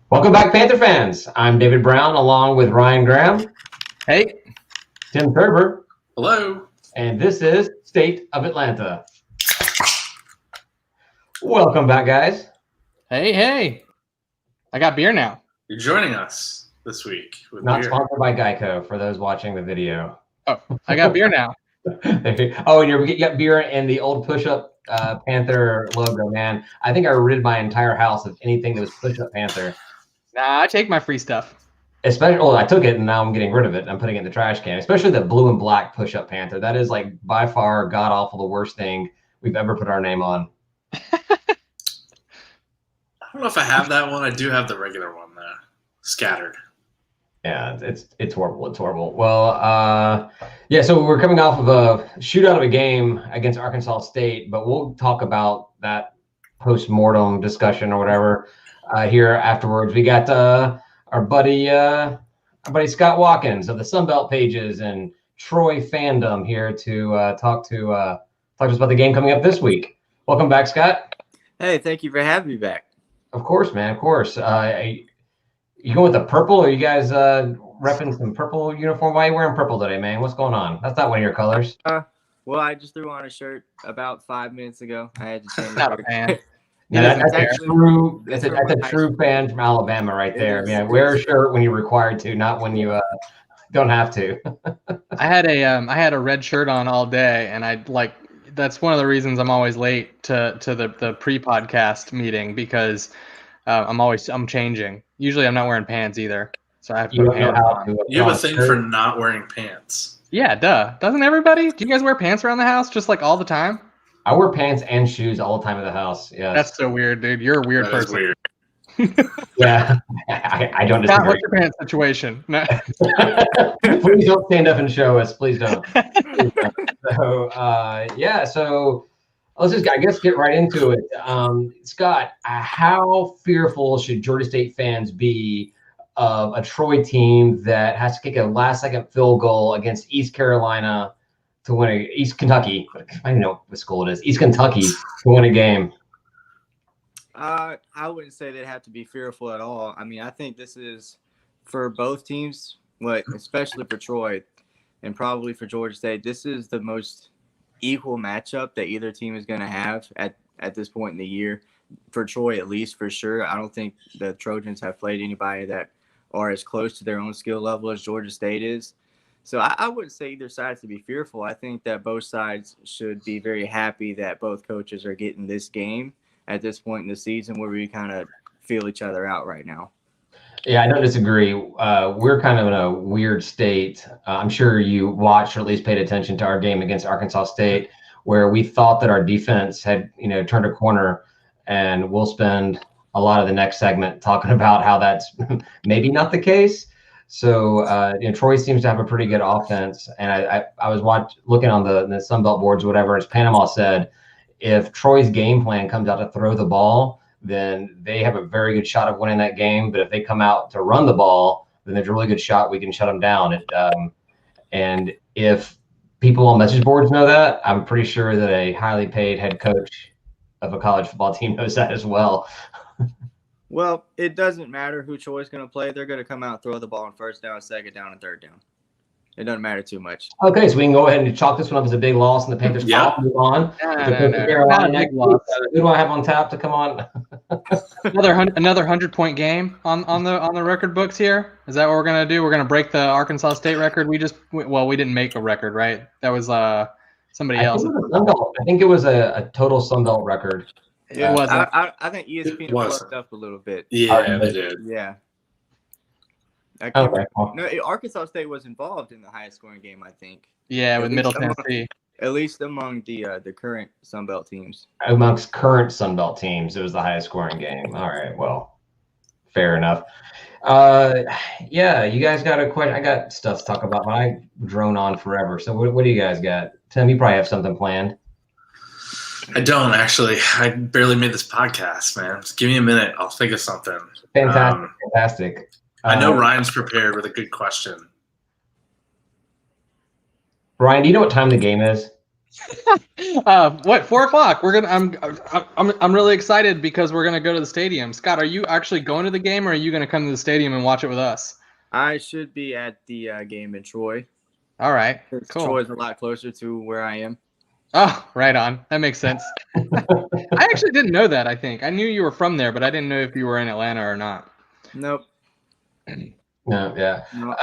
Welcome back, Panther fans. I'm David Brown, along with Ryan Graham, Hey. Tim Thurber, Hello. and this is State of Atlanta. Welcome back, guys. Hey. I got beer now. You're joining us this week with Not beer. sponsored by Geico for those watching the video. Oh, I got beer now. And you got beer and the old push-up Panther logo, man. I think I rid my entire house of anything that was push-up Panther. Nah, I take my free stuff. I took it and now I'm getting rid of it. I'm putting it in the trash can, especially the blue and black push-up Panther. That is like by far god-awful the worst thing we've ever put our name on. I don't know if I have that one. I do have the regular one, scattered. Yeah, it's horrible. It's horrible. Well, so we're coming off of a shootout of a game against Arkansas State, but we'll talk about that post-mortem discussion or whatever here afterwards. We got our buddy Scott Watkins of the Sunbelt Pages and Troy fandom here to talk to us about the game coming up this week. Welcome back, Scott. Hey, thank you for having me back. Of course, man. Of course. You going with the purple, or are you guys repping some purple uniform? Why are you wearing purple today, man? What's going on? That's not one of your colors. Well, I just threw on a shirt about 5 minutes ago. I had to change. Not a fan. Yeah, that's a true fan from Alabama right there. Yeah, wear a shirt when you're required to, not when you don't have to. I had a red shirt on all day, and that's one of the reasons I'm always late to the pre-podcast meeting, because I'm changing. Usually I'm not wearing pants either, so I have to put pants on. You have a thing for not wearing pants. Yeah, duh. Doesn't everybody? Do you guys wear pants around the house just like all the time? I wear pants and shoes all the time at the house. Yeah, that's so weird, dude. You're a weird person. Weird. Yeah, I don't disagree. Not what's your pants situation? No. Please don't stand up and show us. Please don't. So let's just, get right into it. Scott, how fearful should Georgia State fans be of a Troy team that has to kick a last-second field goal against East Carolina to win East Kentucky? I don't know what school it is. East Kentucky to win a game. I wouldn't say they'd have to be fearful at all. I mean, I think this is for both teams, especially for Troy and probably for Georgia State, this is the most equal matchup that either team is going to have at this point in the year. For Troy, at least, for sure. I don't think the Trojans have played anybody that are as close to their own skill level as Georgia State is. So I wouldn't say either side to be fearful. I think that both sides should be very happy that both coaches are getting this game at this point in the season where we kind of feel each other out right now. Yeah, I don't disagree. We're kind of in a weird state. I'm sure you watched or at least paid attention to our game against Arkansas State, where we thought that our defense had, turned a corner, and we'll spend a lot of the next segment talking about how that's maybe not the case. So, Troy seems to have a pretty good offense, and I was looking on the Sunbelt boards, or whatever, as Panama said, if Troy's game plan comes out to throw the ball, then they have a very good shot of winning that game. But if they come out to run the ball, then there's a really good shot we can shut them down. And if people on message boards know that, I'm pretty sure that a highly paid head coach of a college football team knows that as well. Well, it doesn't matter who Troy's going to play. They're going to come out and throw the ball on first down, second down, and third down. It doesn't matter too much. Okay, so we can go ahead and chalk this one up as a big loss, and the Panthers move on. No. Who do I have on tap to come on? Another 100-point game on the record books here. Is that what we're gonna do? We're gonna break the Arkansas State record. We didn't make a record, right? That was somebody else. I think it was a total Sunbelt record. Yeah, it wasn't. I think ESPN fucked up a little bit. Yeah, they did. Yeah. Okay. No, Arkansas State was involved in the highest scoring game, I think. Yeah, with Middle Tennessee. At least among the current Sunbelt teams. Amongst current Sunbelt teams, it was the highest scoring game. All right, well, fair enough. You guys got a question? I got stuff to talk about, but I drone on forever. So what do you guys got? Tim, you probably have something planned. I don't, actually. I barely made this podcast, man. Just give me a minute. I'll think of something. Fantastic. I know Ryan's prepared with a good question. Ryan, do you know what time the game is? What 4 o'clock? I'm really excited because we're gonna go to the stadium. Scott, are you actually going to the game, or are you gonna come to the stadium and watch it with us? I should be at the game in Troy. All right, cool. Troy's a lot closer to where I am. Oh, right on. That makes sense. I actually didn't know that. I think I knew you were from there, but I didn't know if you were in Atlanta or not. Nope. No, yeah. No,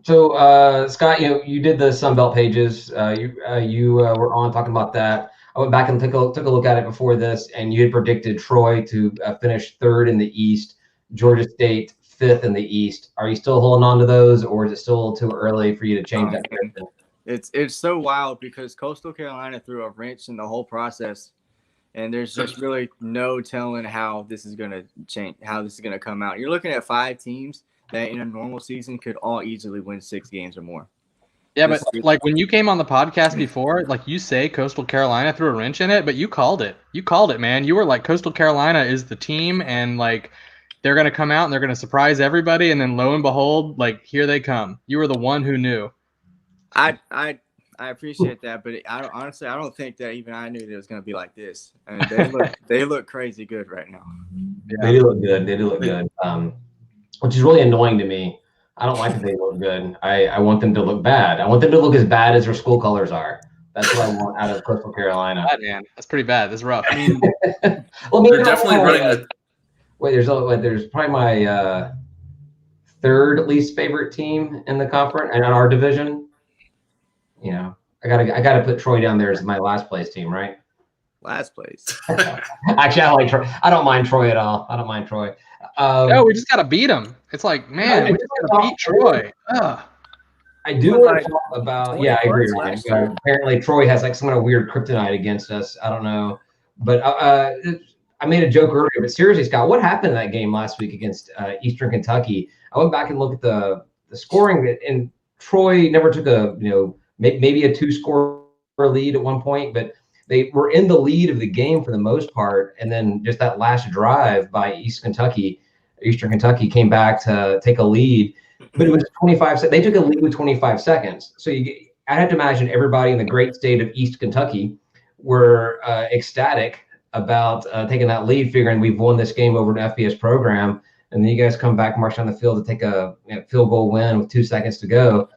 So Scott, you did the Sunbelt pages. You were on talking about that. I went back and took a look at it before this, and you had predicted Troy to finish third in the East, Georgia State fifth in the East. Are you still holding on to those, or is it still a little too early for you to change that prediction? It's so wild because Coastal Carolina threw a wrench in the whole process, and there's just really no telling how this is going to change, how this is going to come out. You're looking at 5 teams that in a normal season could all easily win 6 games or more. Yeah, but like when you came on the podcast before, like you say Coastal Carolina threw a wrench in it, but you called it. You called it, man. You were like, Coastal Carolina is the team, and like they're going to come out and they're going to surprise everybody, and then lo and behold, like here they come. You were the one who knew. I appreciate that, but honestly, I don't think that even I knew that it was going to be like this. I mean, they look crazy good right now. Yeah. They do look good. They do look good. Which is really annoying to me. I don't like that they look good. I want them to look bad. I want them to look as bad as their school colors are. That's what I want out of Coastal Carolina. Bad, man. That's pretty bad. That's rough. Well, they're definitely running. There's probably my third least favorite team in the conference and in our division. You know, I gotta put Troy down there as my last place team, right? Last place. Actually, I like Troy. I don't mind Troy at all. I don't mind Troy. No, we just gotta beat them. It's like, man, we just gotta beat Troy. Ugh. I do want to talk about. Yeah, I agree. Ryan. Apparently, Troy has like some kind of weird kryptonite against us. I don't know, but I made a joke earlier. But seriously, Scott, what happened in that game last week against Eastern Kentucky? I went back and looked at the scoring, and Troy never took a maybe a 2-score lead at one point, but they were in the lead of the game for the most part. And then just that last drive by Eastern Kentucky came back to take a lead, but it was 25. They took a lead with 25 seconds. So I had to imagine everybody in the great state of East Kentucky were ecstatic about taking that lead, figuring we've won this game over an FBS program. And then you guys come back, march down the field to take a field goal win with 2 seconds to go.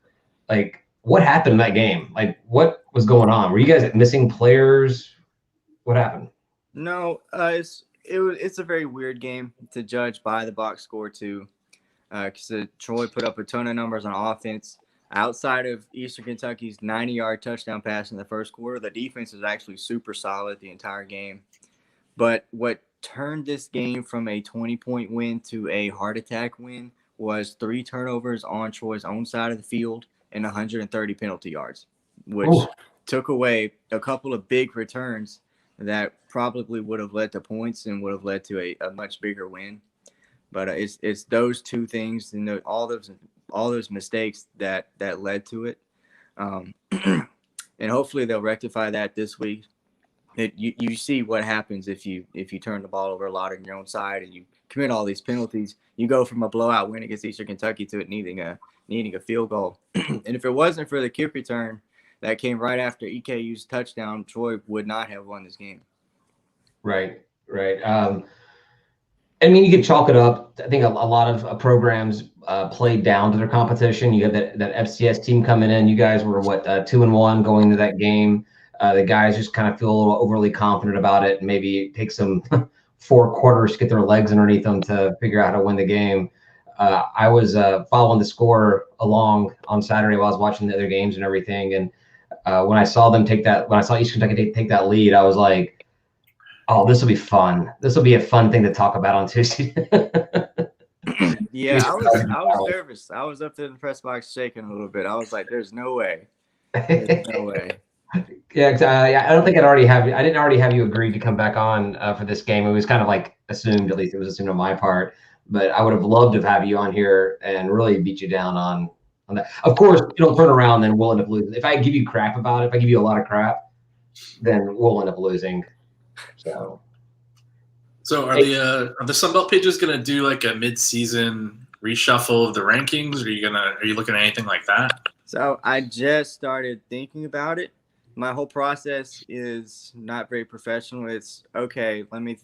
Like, what happened in that game? Like, what was going on? Were you guys missing players? What happened? No, it's a very weird game to judge by the box score too, because Troy put up a ton of numbers on offense. Outside of Eastern Kentucky's 90-yard touchdown pass in the first quarter, the defense was actually super solid the entire game. But what turned this game from a 20-point win to a heart attack win was 3 turnovers on Troy's own side of the field and 130 penalty yards, which took away a couple of big returns that probably would have led to points and would have led to a much bigger win. But it's those 2 things and all those mistakes that led to it. And hopefully they'll rectify that this week. You see what happens if you turn the ball over a lot on your own side and you commit all these penalties. You go from a blowout win against Eastern Kentucky to it needing a field goal. And if it wasn't for the kick return that came right after EKU's touchdown, Troy would not have won this game. Right. I mean, you could chalk it up. I think a lot of programs played down to their competition. You had that FCS team coming in. You guys were 2-1 going into that game. The guys just kind of feel a little overly confident about it, and maybe take some 4 quarters to get their legs underneath them to figure out how to win the game. I was following the score along on Saturday while I was watching the other games and everything. And when I saw Eastern Kentucky take that lead, I was like, oh, this will be fun. This will be a fun thing to talk about on Tuesday. Yeah, I was nervous. I was up there in the press box shaking a little bit. I was like, there's no way. There's no way. Yeah, I don't think I didn't already have you agreed to come back on for this game. It was kind of like assumed, at least it was assumed on my part. But I would have loved to have you on here and really beat you down on that. Of course, it'll turn around, then we'll end up losing. If I give you crap about it, if I give you a lot of crap, then we'll end up losing. So are the Sunbelt pages gonna do like a mid-season reshuffle of the rankings? Are you looking at anything like that? So I just started thinking about it. my whole process is not very professional. It's okay. Let me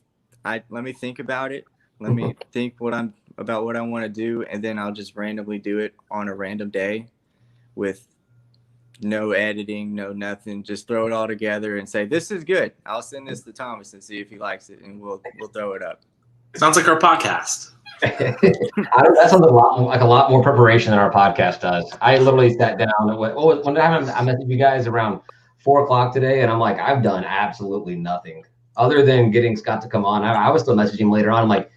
think about it. Let me think what I want to do, and then I'll just randomly do it on a random day with no editing, no nothing. Just throw it all together and say, this is good. I'll send this to Thomas and see if he likes it, and we'll throw it up. Sounds like our podcast. That sounds like a lot more preparation than our podcast does. I literally sat down and one time I messaged you guys around 4:00 today, and I'm like, I've done absolutely nothing other than getting Scott to come on. I was still messaging him later on. I'm like,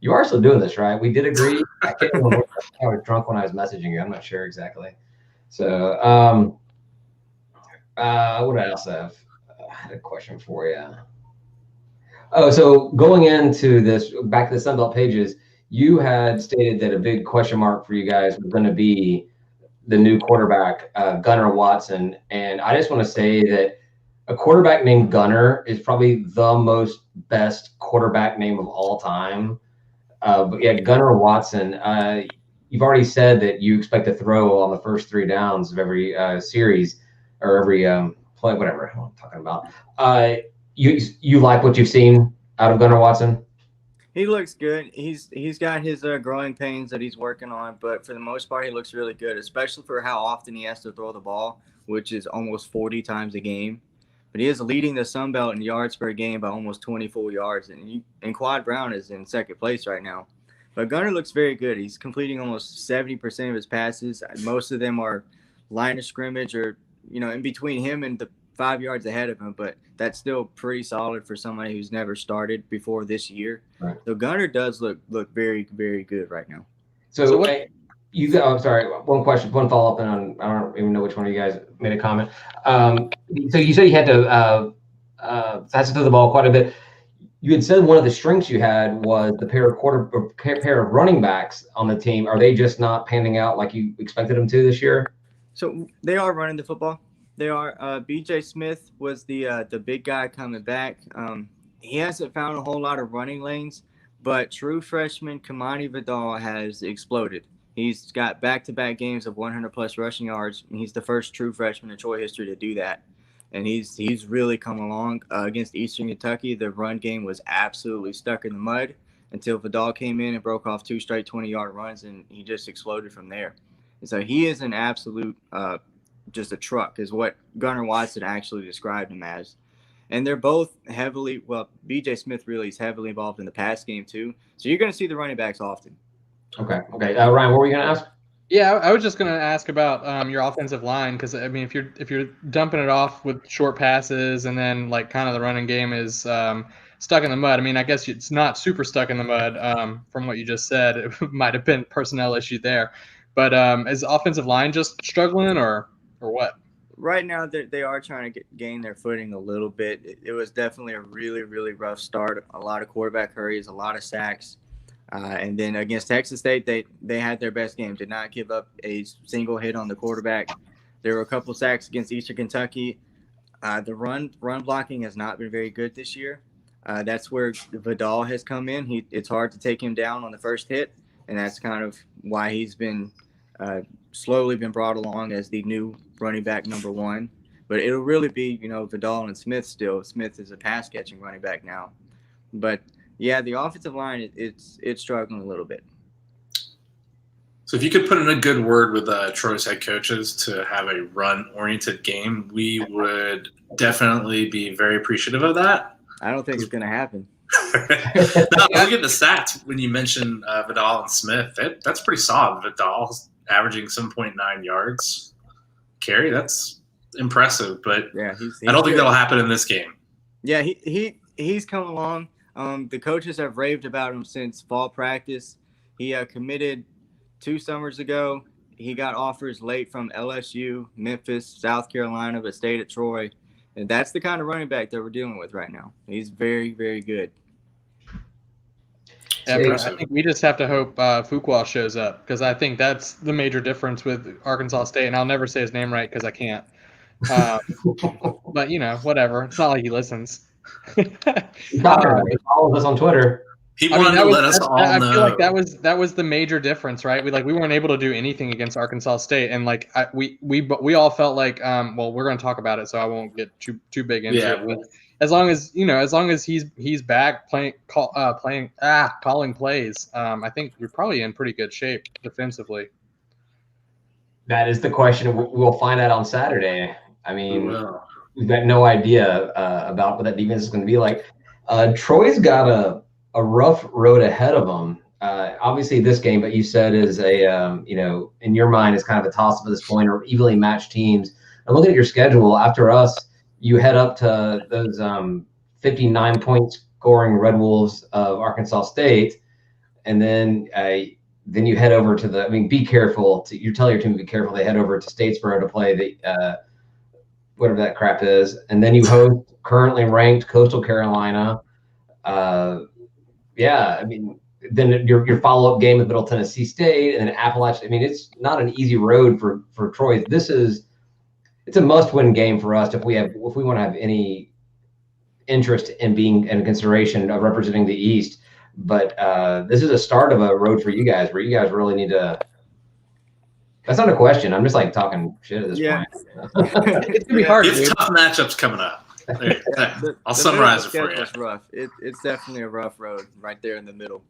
you are still doing this, right? We did agree. I can't remember. I was drunk when I was messaging you. I'm not sure exactly. So, what I else have? I had a question for you. Oh, so going into this, back to the Sunbelt pages, you had stated that a big question mark for you guys was going to be the new quarterback, Gunnar Watson. And I just want to say that a quarterback named Gunnar is probably the most best quarterback name of all time. But yeah, Gunnar Watson, you've already said that you expect to throw on the first 3 downs of every series or every play, whatever I'm talking about. You like what you've seen out of Gunnar Watson? He looks good. He's got his growing pains that he's working on, but for the most part, he looks really good, especially for how often he has to throw the ball, which is almost 40 times a game. But he is leading the Sun Belt in yards per game by almost 24 yards, and Quad Brown is in second place right now. But Gunnar looks very good. He's completing almost 70% of his passes. Most of them are line of scrimmage or, in between him and the 5 yards ahead of him, but that's still pretty solid for somebody who's never started before this year. Right. So Gunnar does look very, very good right now. So what? I'm sorry. One follow-up, and I don't even know which one of you guys made a comment. So you said you had to throw the ball quite a bit. You had said one of the strengths you had was the pair of running backs on the team. Are they just not panning out like you expected them to this year? So they are running the football. They are. B.J. Smith was the big guy coming back. He hasn't found a whole lot of running lanes, but true freshman Kamani Vidal has exploded. He's got back-to-back games of 100-plus rushing yards, and he's the first true freshman in Troy history to do that. And he's really come along. Against Eastern Kentucky, the run game was absolutely stuck in the mud until Vidal came in and broke off 2 straight 20-yard runs, and he just exploded from there. And so he is an absolute just a truck is what Gunnar Watson actually described him as. And they're both B.J. Smith really is heavily involved in the pass game too. So you're going to see the running backs often. Okay. Ryan, what were you going to ask? Yeah, I was just going to ask about your offensive line, because I mean, if you're dumping it off with short passes and then like kind of the running game is stuck in the mud. I mean, I guess it's not super stuck in the mud from what you just said. It might have been personnel issue there, but is offensive line just struggling or what? Right now, they are trying to gain their footing a little bit. It was definitely a really, really rough start. A lot of quarterback hurries, a lot of sacks. And then against Texas State, they had their best game. Did not give up a single hit on the quarterback. There were a couple sacks against Eastern Kentucky. The run blocking has not been very good this year. That's where Vidal has come in. It's hard to take him down on the first hit, and that's kind of why he's been slowly been brought along as the new running back number 1. But it'll really be, Vidal and Smith still. Smith is a pass-catching running back now. But, yeah, the offensive line, it's struggling a little bit. So if you could put in a good word with Troy's head coaches to have a run-oriented game, we would definitely be very appreciative of that. I don't think it's going to happen. No, look at the stats when you mention Vidal and Smith. That's pretty solid. Vidal's averaging 7.9 yards carry. That's impressive, but yeah, he's I don't think that'll happen in this game. Yeah, he's come along. The coaches have raved about him since fall practice. He committed 2 summers ago. He got offers late from LSU, Memphis, South Carolina, but stayed at Troy. And that's the kind of running back that we're dealing with right now. He's very, very good. Yeah, I think we just have to hope Fuqua shows up, because I think that's the major difference with Arkansas State. And I'll never say his name right because I can't. But, whatever. It's not like he listens. He follows us on Twitter. He wanted to let us all know. I feel like that was the major difference, right? We weren't able to do anything against Arkansas State, and we all felt like well, we're going to talk about it, so I won't get too big into it. But as long as he's back calling plays, I think we're probably in pretty good shape defensively. That is the question. We'll find out on Saturday. I mean, we've got no idea about what that defense is going to be like. Troy's got a rough road ahead of them. Obviously, this game, but you said is in your mind, is kind of a toss-up at this point, or evenly matched teams. And looking at your schedule, after us, you head up to those 59-point scoring Red Wolves of Arkansas State, and then you head over to be careful. You tell your team to be careful. They head over to Statesboro to play the whatever that crap is, and then you host currently ranked Coastal Carolina. Then your follow-up game with Middle Tennessee State and then Appalachia. I mean, it's not an easy road for Troy. It's a must-win game for us if we want to have any interest in being in consideration of representing the East. But this is a start of a road for you guys where you guys really need to. That's not a question. I'm just talking shit at this point. It's gonna be hard. It's tough matchups coming up. I'll summarize it for you. It's rough. It's definitely a rough road right there in the middle.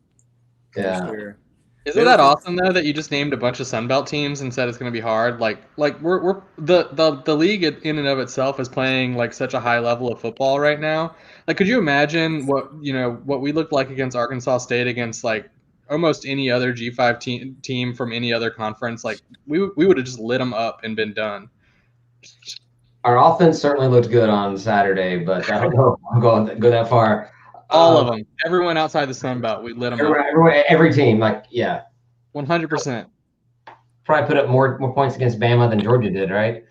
Yeah. Sure. Isn't that awesome though that you just named a bunch of Sunbelt teams and said it's going to be hard? Like we're the league in and of itself is playing such a high level of football right now. Could you imagine what we looked like against Arkansas State against almost any other G5 team from any other conference? We would have just lit them up and been done. Our offense certainly looked good on Saturday, but I don't know if I'm going to go that far. All of them. Everyone outside the Sun Belt, we lit them up. Every team, 100%. Probably put up more points against Bama than Georgia did, right?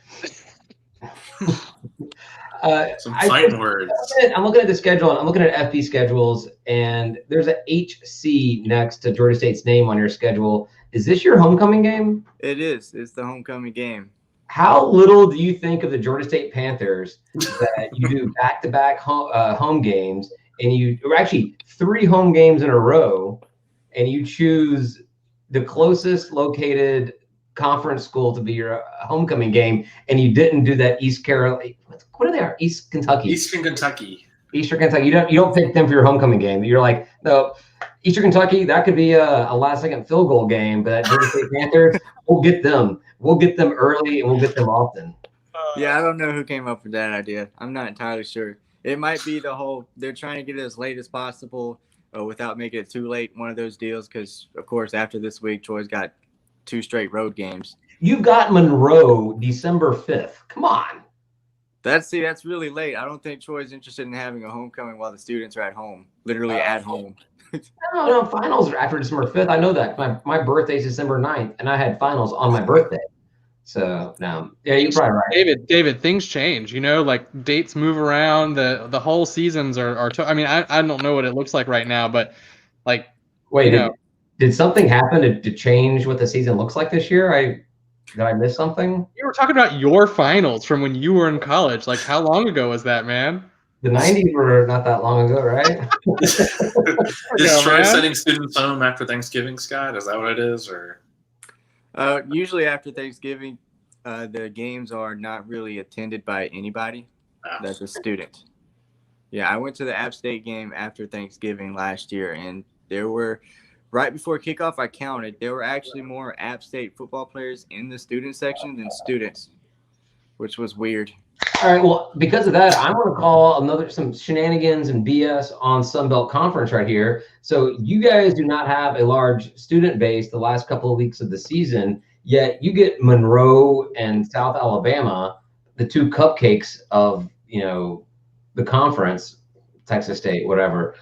Some fighting words. I'm looking at the schedule, and I'm looking at FB schedules, and there's a HC next to Georgia State's name on your schedule. Is this your homecoming game? It is. It's the homecoming game. How little do you think of the Georgia State Panthers that you do back-to-back home games, and actually 3 home games in a row, and you choose the closest located conference school to be your homecoming game, and you didn't do that East Carolina? What are they? East Kentucky. Eastern Kentucky. Eastern Kentucky. You don't pick them for your homecoming game. You're like, no, Eastern Kentucky, that could be a last-second field goal game, but Georgia State Panthers, we'll get them. We'll get them early, and we'll get them often. Yeah, I don't know who came up with that idea. I'm not entirely sure. It might be they're trying to get it as late as possible without making it too late, one of those deals, because, of course, after this week, Troy's got 2 straight road games. You've got Monroe December 5th. Come on. That's really late. I don't think Troy's interested in having a homecoming while the students are at home, literally at home. No, finals are after December 5th. I know that. My birthday's December 9th, and I had finals on my birthday. So, no. Yeah, you're probably right. David, things change. Dates move around. The whole seasons are I mean, I don't know what it looks like right now, but wait, did something happen to change what the season looks like this year? Did I miss something? You were talking about your finals from when you were in college. How long ago was that, man? The 90s were not that long ago, right? Is Troy sending students home after Thanksgiving, Scott? Is that what it is, or? Usually after Thanksgiving, the games are not really attended by anybody. That's a student. Yeah, I went to the App State game after Thanksgiving last year, and there were, right before kickoff, I counted, there were actually more App State football players in the student section than students, which was weird. All right, well, because of that, I'm going to call some shenanigans and BS on Sunbelt Conference right here. So you guys do not have a large student base the last couple of weeks of the season, yet you get Monroe and South Alabama, the 2 cupcakes of, the conference, Texas State, whatever.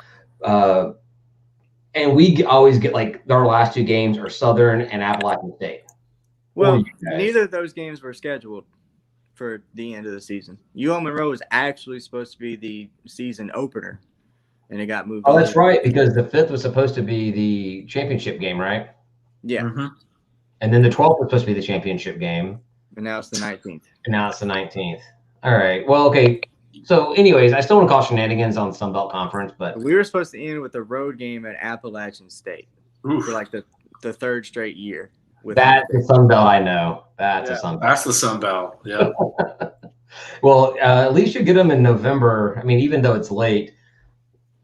And we always get our last 2 games are Southern and Appalachian State. Well, neither of those games were scheduled for the end of the season. UL Monroe was actually supposed to be the season opener, and it got moved. Oh, that's right, because the 5th was supposed to be the championship game, right? Yeah. Mm-hmm. And then the 12th was supposed to be the championship game. And now it's the 19th. And now it's the 19th. All right. Well, okay. So, anyways, I still want to call shenanigans on the Sun Belt Conference, but We were supposed to end with a road game at Appalachian State Oof. for like the third straight year. that's the Sun Belt I know. That's a Sun Belt. That's the Sun Belt. Yeah. Well, at least you get them in November. I mean, even though it's late,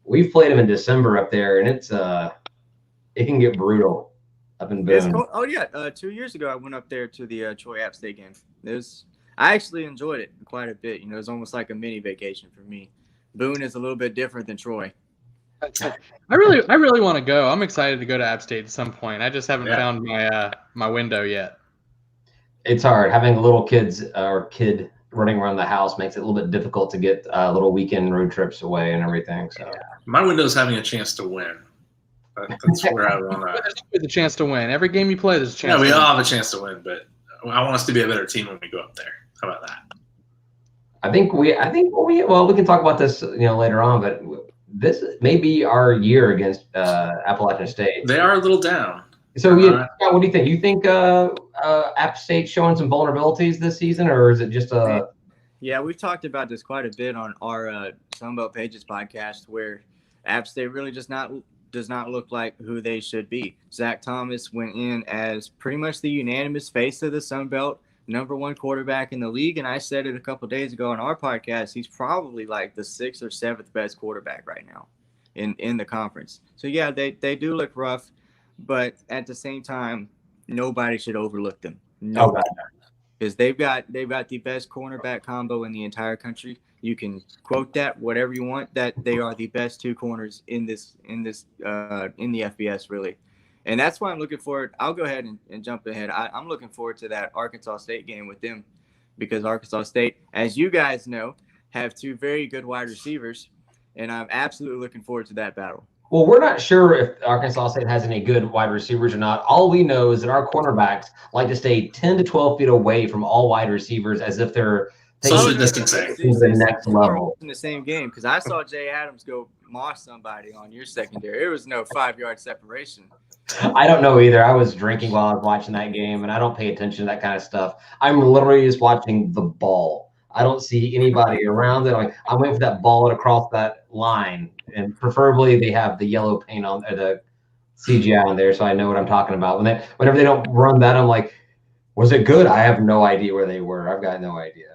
we've played them in December up there, and it can get brutal up in Boone. Oh yeah, 2 years ago I went up there to the Troy App State game. I actually enjoyed it quite a bit. You know, it was almost like a mini vacation for me. Boone is a little bit different than Troy. I really want to go. I'm excited to go to App State at some point. I just haven't found my window yet. It's hard having little kids or kid running around the house makes it a little bit difficult to get little weekend road trips away and everything. So my window's having a chance to win. That's where I want to. There's always a chance to win. Every game you play, there's a chance. Yeah, we to all win. have a chance to win, but I want us to be a better team when we go up there. How about that? I think we can talk about this later on, but this may be our year against Appalachian State. They are a little down. So Scott, what do you think? You think App State's showing some vulnerabilities this season, or is it just a? Yeah, we've talked about this quite a bit on our Sunbelt Pages podcast, where App State really does not look like who they should be. Zach Thomas went in as pretty much the unanimous face of the Sunbelt, #1 quarterback in the league, and I said it a couple of days ago on our podcast. He's probably like the 6th or 7th best quarterback right now in the conference. So yeah, they do look rough, but at the same time, nobody should overlook them. Nobody. Because they've got the best cornerback combo in the entire country. You can quote that whatever you want. That they are the best two corners in the FBS, really, and that's why I'm looking forward. I'll go ahead and jump ahead. I'm looking forward to that Arkansas State game with them, because Arkansas State, as you guys know, have two very good wide receivers, and I'm absolutely looking forward to that battle. Well, we're not sure if Arkansas State has any good wide receivers or not. All we know is that our cornerbacks like to stay 10 to 12 feet away from all wide receivers as if they're social distancing to the next level. In the same game, because I saw Jay Adams go moss somebody on your secondary. It was no 5-yard separation. I don't know either. I was drinking while I was watching that game, and I don't pay attention to that kind of stuff. I'm literally just watching the ball. I don't see anybody around it. I'm waiting for that ball to cross that line, and preferably they have the yellow paint on or the CGI on there, so I know what I'm talking about. Whenever they don't run that, I'm like, was it good? I have no idea where they were. I've got no idea.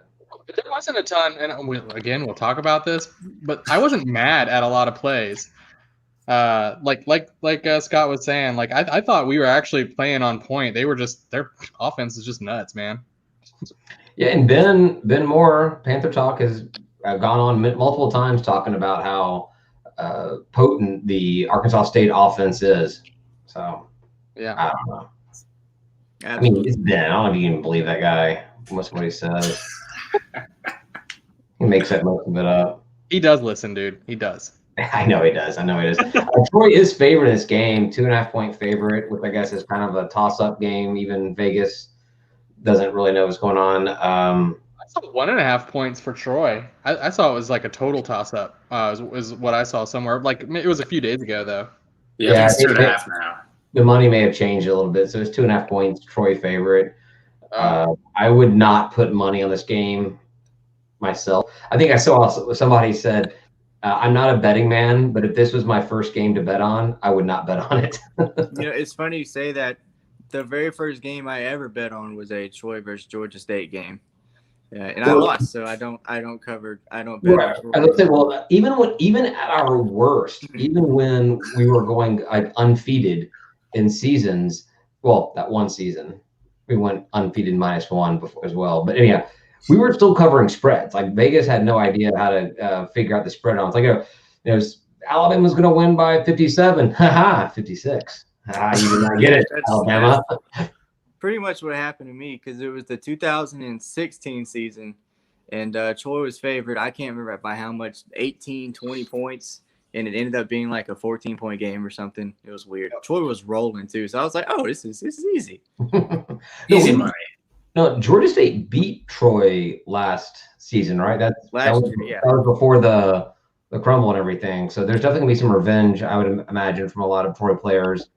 But there wasn't a ton, and we'll talk about this, but I wasn't mad at a lot of plays. Like Scott was saying, like I thought we were actually playing on point. Their offense is just nuts, man. Yeah, and Ben Moore, Panther Talk, has gone on multiple times talking about how potent the Arkansas State offense is. So, yeah, I don't know. I mean, it's Ben. I don't know if you can believe that guy. Most of what he says. He makes that most of it up. He does listen, dude. He does. I know he does. Troy is favored in this game, 2.5-point favorite, which I guess is kind of a toss-up game. Even Vegas doesn't really know what's going on. I saw 1.5 points for Troy. I saw it was like a total toss-up. Was what I saw somewhere. Like it was a few days ago, though. Yeah, it's 2.5 now. The money may have changed a little bit, so it's 2.5 points. Troy favorite. I would not put money on this game myself. I think I saw somebody said, I'm not a betting man, but if this was my first game to bet on, I would not bet on it. It's funny you say that. The very first game I ever bet on was a Troy versus Georgia State game, and I lost. So I don't bet. Right. As I said, well, even at our worst, even when we were going undefeated in seasons, well, that one season we went undefeated -1 before as well. But anyhow, we were still covering spreads. Like Vegas had no idea how to figure out the spread on. It's like, Alabama's going to win by 57. Haha, 56. You did not get it, Alabama. Pretty much what happened to me, because it was the 2016 season, and Troy was favored. I can't remember by how much, 18, 20 points, and it ended up being like a 14-point game or something. It was weird. Troy was rolling too, so I was like, oh, this is easy. Easy money. No, Georgia State beat Troy last season, right? That was before the crumble and everything. So there's definitely gonna be some revenge, I would imagine, from a lot of Troy players,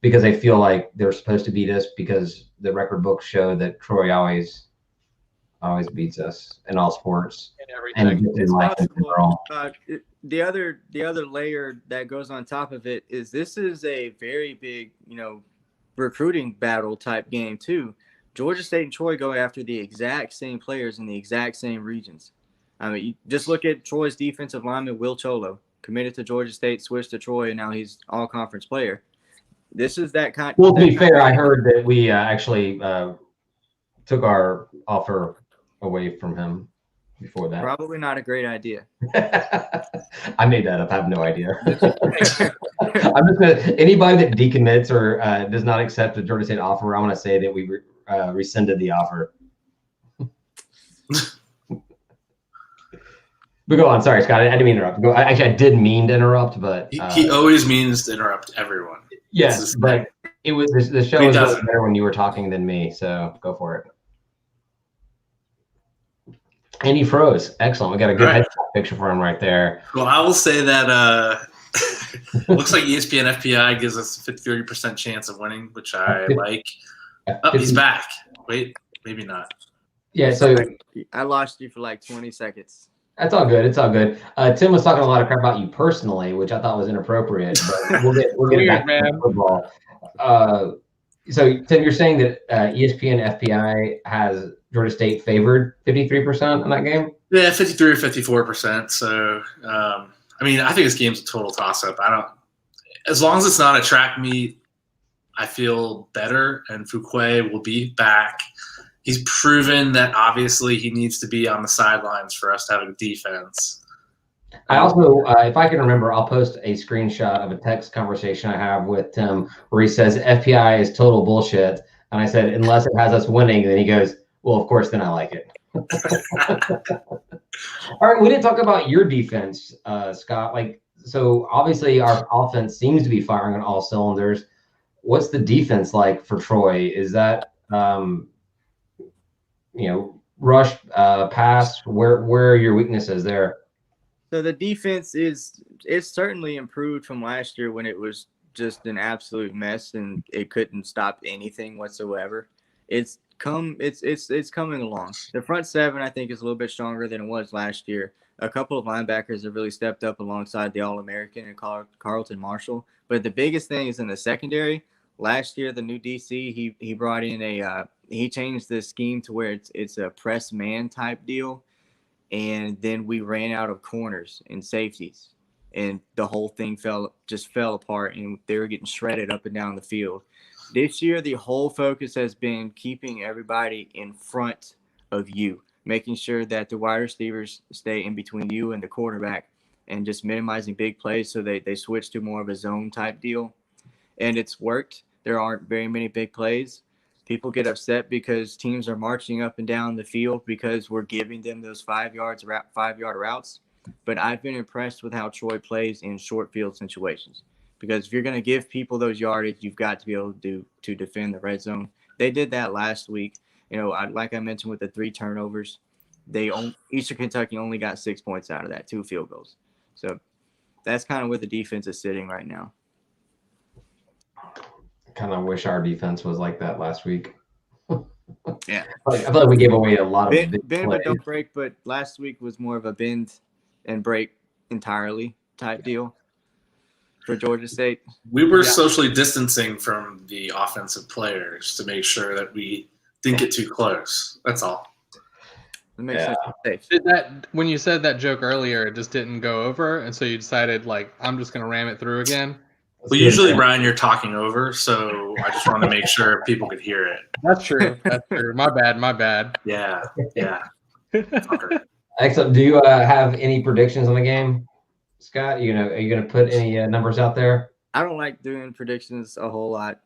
because they feel like they're supposed to beat us because the record books show that Troy always always beats us in all sports In everything. and just in It's life in possible. general. The other layer that goes on top of it is this is a very big, recruiting battle type game too. Georgia State and Troy go after the exact same players in the exact same regions. I mean, you just look at Troy's defensive lineman, Will Cholo, committed to Georgia State, switched to Troy, and now he's all-conference player. This is that kind. Well, to be fair, I heard that we actually took our offer away from him before that. Probably not a great idea. I made that up. I have no idea. I'm just gonna, anybody that decommits or does not accept a Georgia State offer, I want to say that we rescinded the offer. But go on. Sorry, Scott. I didn't mean to interrupt. Actually, I did mean to interrupt, but he always means to interrupt everyone. Yes, but it was the show was much better when you were talking than me. So go for it. And he froze. Excellent. We got a good headshot picture for him right there. Well, I will say that looks like ESPN FPI gives us a 30% chance of winning, which I like. Oh, he's back. Wait, maybe not. Yeah, so I lost you for like 20 seconds. That's all good. It's all good. Tim was talking a lot of crap about you personally, which I thought was inappropriate. But we'll get it back to football. So Tim, you're saying that ESPN FPI has Georgia State favored 53% in that game? Yeah, 53 or 54%. So I mean, I think this game's a total toss-up. As long as it's not a track meet, I feel better, and Fuquay will be back. He's proven that obviously he needs to be on the sidelines for us to have a defense. I also, if I can remember, I'll post a screenshot of a text conversation I have with Tim where he says FPI is total bullshit. And I said, unless it has us winning, then he goes, well, of course, then I like it. All right, we didn't talk about your defense, Scott. So obviously our offense seems to be firing on all cylinders. What's the defense like for Troy? Is that rush, pass? Where are your weaknesses there? So the defense it's certainly improved from last year when it was just an absolute mess and it couldn't stop anything whatsoever. It's coming along. The front seven I think is a little bit stronger than it was last year. A couple of linebackers have really stepped up alongside the All-American and Carlton Marshall. But the biggest thing is in the secondary. Last year, the new DC, he brought in he changed the scheme to where it's a press man type deal. And then we ran out of corners and safeties. And the whole thing fell apart, and they were getting shredded up and down the field. This year, the whole focus has been keeping everybody in front of you, making sure that the wide receivers stay in between you and the quarterback, and just minimizing big plays so they switch to more of a zone type deal. And it's worked. There aren't very many big plays. People get upset because teams are marching up and down the field because we're giving them those 5-yard routes. But I've been impressed with how Troy plays in short field situations. Because if you're going to give people those yardage, you've got to be able to defend the red zone. They did that last week. Like I mentioned with the 3 turnovers, Eastern Kentucky only got 6 points out of that, 2 field goals. So that's kind of where the defense is sitting right now. Kind of wish our defense was like that last week. Yeah, I feel like we gave away a lot of bend plays. but don't break. But last week was more of a bend and break entirely type deal for Georgia State. We were socially distancing from the offensive players to make sure that we didn't get too close. That's all. It makes sense. Safe. Did that when you said that joke earlier, it just didn't go over, and so you decided I'm just gonna ram it through again? Well, usually, Brian, you're talking over, so I just want to make sure people could hear it. That's true. That's true. My bad. Yeah. Excellent. Do you have any predictions on the game, Scott? Are you gonna put any numbers out there? I don't like doing predictions a whole lot.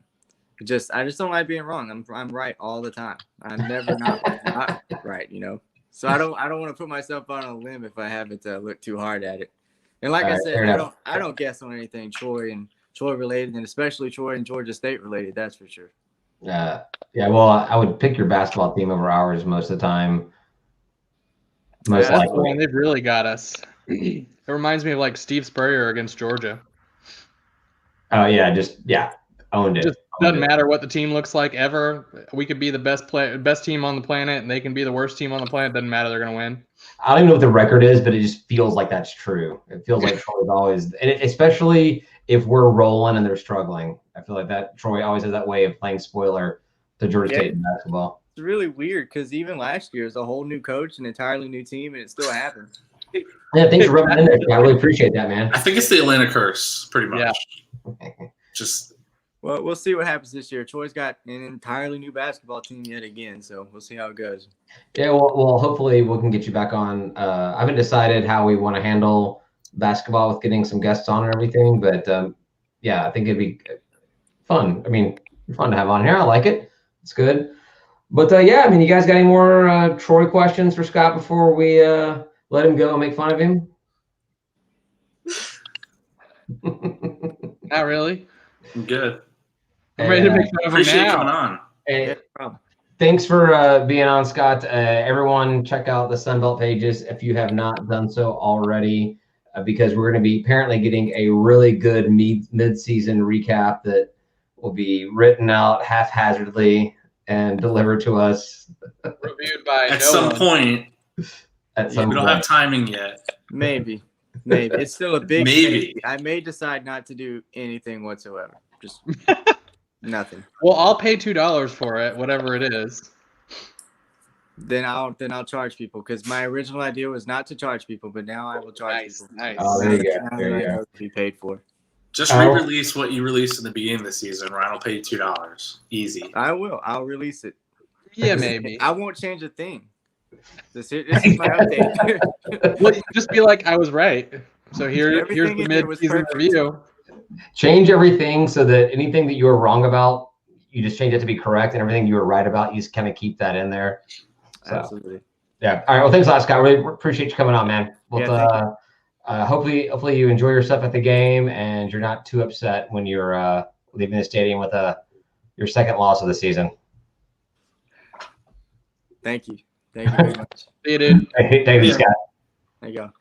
I just don't like being wrong. I'm right all the time. I'm never not right. So I don't want to put myself out on a limb if I haven't looked too hard at it. And like I said, I don't guess on anything Troy related, and especially Troy and Georgia State related. That's for sure. Yeah. Well, I would pick your basketball team over ours most of the time. Most likely. They've really got us. It reminds me of Steve Spurrier against Georgia. Oh yeah, owned It it. just doesn't matter what the team looks like ever. We could be the best team on the planet, and they can be the worst team on the planet. Doesn't matter. They're going to win. I don't even know what the record is, but it just feels like that's true. It feels like Troy's always, and especially if we're rolling and they're struggling. I feel like that Troy always has that way of playing spoiler to Georgia State in basketball. It's really weird because even last year, it's a whole new coach, an entirely new team, and it still happened. Yeah, thanks for rubbing in there. I really appreciate that, man. I think it's the Atlanta curse, pretty much. Yeah. Just Well, we'll see what happens this year. Troy's got an entirely new basketball team yet again, so we'll see how it goes. Yeah, well, hopefully we can get you back on. I haven't decided how we want to handle basketball with getting some guests on and everything, but yeah, I think it'd be fun. I mean, fun to have on here. I like it. It's good. But yeah, I mean, you guys got any more Troy questions for Scott before we let him go and make fun of him? Not really. I'm good. I'm ready to make fun of him Appreciate you now. coming on. Yeah, no problem. Thanks for being on, Scott. Everyone, check out the Sunbelt pages if you have not done so already, because we're going to be apparently getting a really good mid-season recap that will be written out haphazardly and delivered to us Reviewed by At some point, at some we don't point. have timing yet. Maybe. It's still a big Maybe. I may decide not to do anything whatsoever. Just nothing. Well, I'll pay $2 for it, whatever it is. Then I'll charge people because my original idea was not to charge people, but now I will charge people. Nice. Oh, there you go. Now There that you I go. know to be paid for. Just re-release what you released in the beginning of the season. Ryan will pay you $2. Easy. I will. I'll release it. Yeah, maybe. I won't change a thing. This is my update. Well, just be like, I was right. So here's Everything the in there was mid-season perfect. review. Change everything so that anything that you were wrong about, you just change it to be correct, and everything you were right about, you just kind of keep that in there. So, Absolutely. yeah. All right. Well, thanks a lot, Scott. Really appreciate you coming on, man. We'll, Yeah, hopefully you enjoy yourself at the game and you're not too upset when you're leaving the stadium with your second loss of the season. Thank you. Thank you very much. See you, dude. Thank you, Scott. There you go.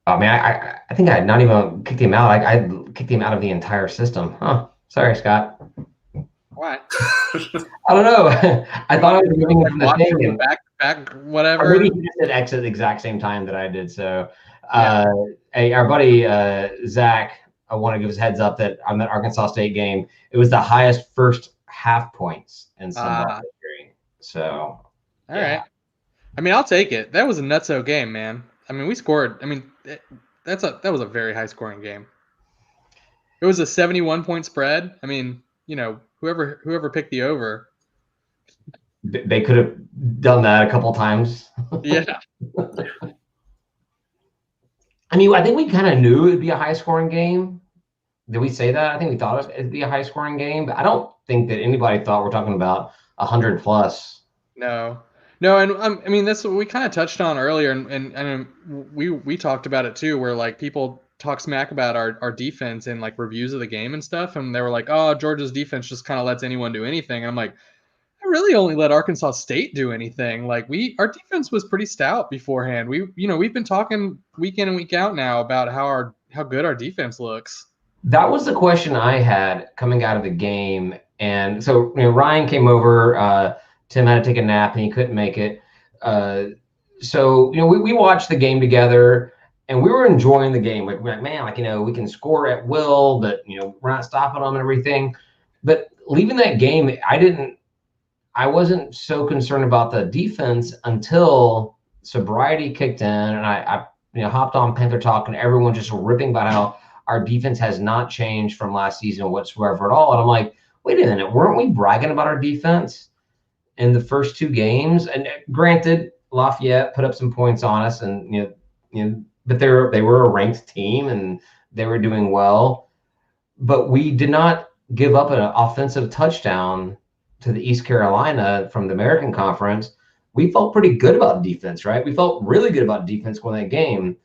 Oh man, I think I had not even kicked him out. I kicked him out of the entire system. Huh. Sorry, Scott. What? I don't know. I thought I was moving from the Watch thing. him back, Or whatever. maybe he just did exit at the exact same time that I did. So, hey, our buddy Zach, I want to give his heads up that on that Arkansas State game, it was the highest first half points in some history. So, All right. I mean, I'll take it. That was a nutso game, man. I mean, we scored. I mean, that was a very high scoring game. It was a 71-point spread. I mean, you know, whoever picked the over. they could have done that a couple times. Yeah. I mean, I think we kind of knew it'd be a high scoring game. Did we say that? I think we thought it'd be a high scoring game, but I don't think that anybody thought we're talking about 100 plus. No, and I mean that's what we kind of touched on earlier, and we talked about it too, where like people talk smack about our defense in like reviews of the game and stuff, and they were like, oh, Georgia's defense just kind of lets anyone do anything, and I'm like, I really only let Arkansas State do anything. Like our defense was pretty stout beforehand. We've been talking week in and week out now about how good our defense looks. That was the question I had coming out of the game, and so Ryan came over. Tim had to take a nap and he couldn't make it. So we watched the game together and we were enjoying the game. Like, we're like, man, like, we can score at will, but we're not stopping them and everything. But leaving that game, I wasn't so concerned about the defense until sobriety kicked in, and I hopped on Panther Talk, and everyone just ripping about how our defense has not changed from last season whatsoever at all. And I'm like, wait a minute, weren't we bragging about our defense in the first two games? And granted, Lafayette put up some points on us, and but they were a ranked team and they were doing well. But we did not give up an offensive touchdown to the East Carolina from the American Conference. We felt pretty good about defense, right? We felt really good about defense going that game.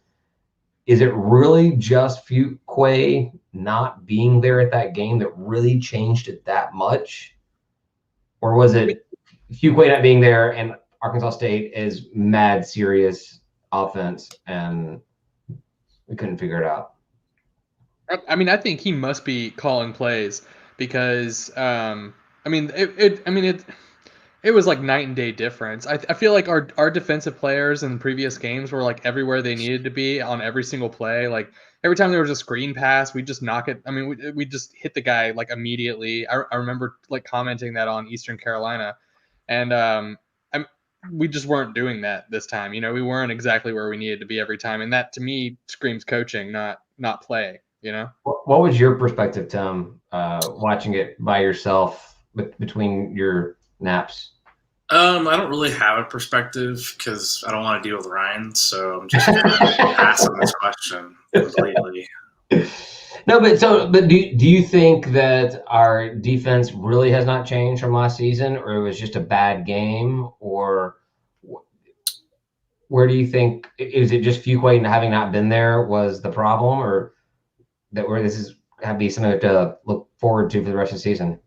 Is it really just Fuquay not being there at that game that really changed it that much? Or was it Fuquay not being there and Arkansas State is mad serious offense and we couldn't figure it out? I mean, I think he must be calling plays because it was like night and day difference. I feel like our defensive players in previous games were like everywhere they needed to be on every single play. Like every time there was a screen pass, we just knock it. I mean, we just hit the guy like immediately. I remember like commenting that on Eastern Carolina, and we just weren't doing that this time. You know, we weren't exactly where we needed to be every time, and that to me screams coaching, not play. You know. What was your perspective, Tim, watching it by yourself between your naps? I don't really have a perspective because I don't want to deal with Ryan, so I'm just passing this question completely. No, but do you think that our defense really has not changed from last season, or it was just a bad game, or where do you think is it just Fuquay having not been there was the problem, or that where this is have be something to look forward to for the rest of the season?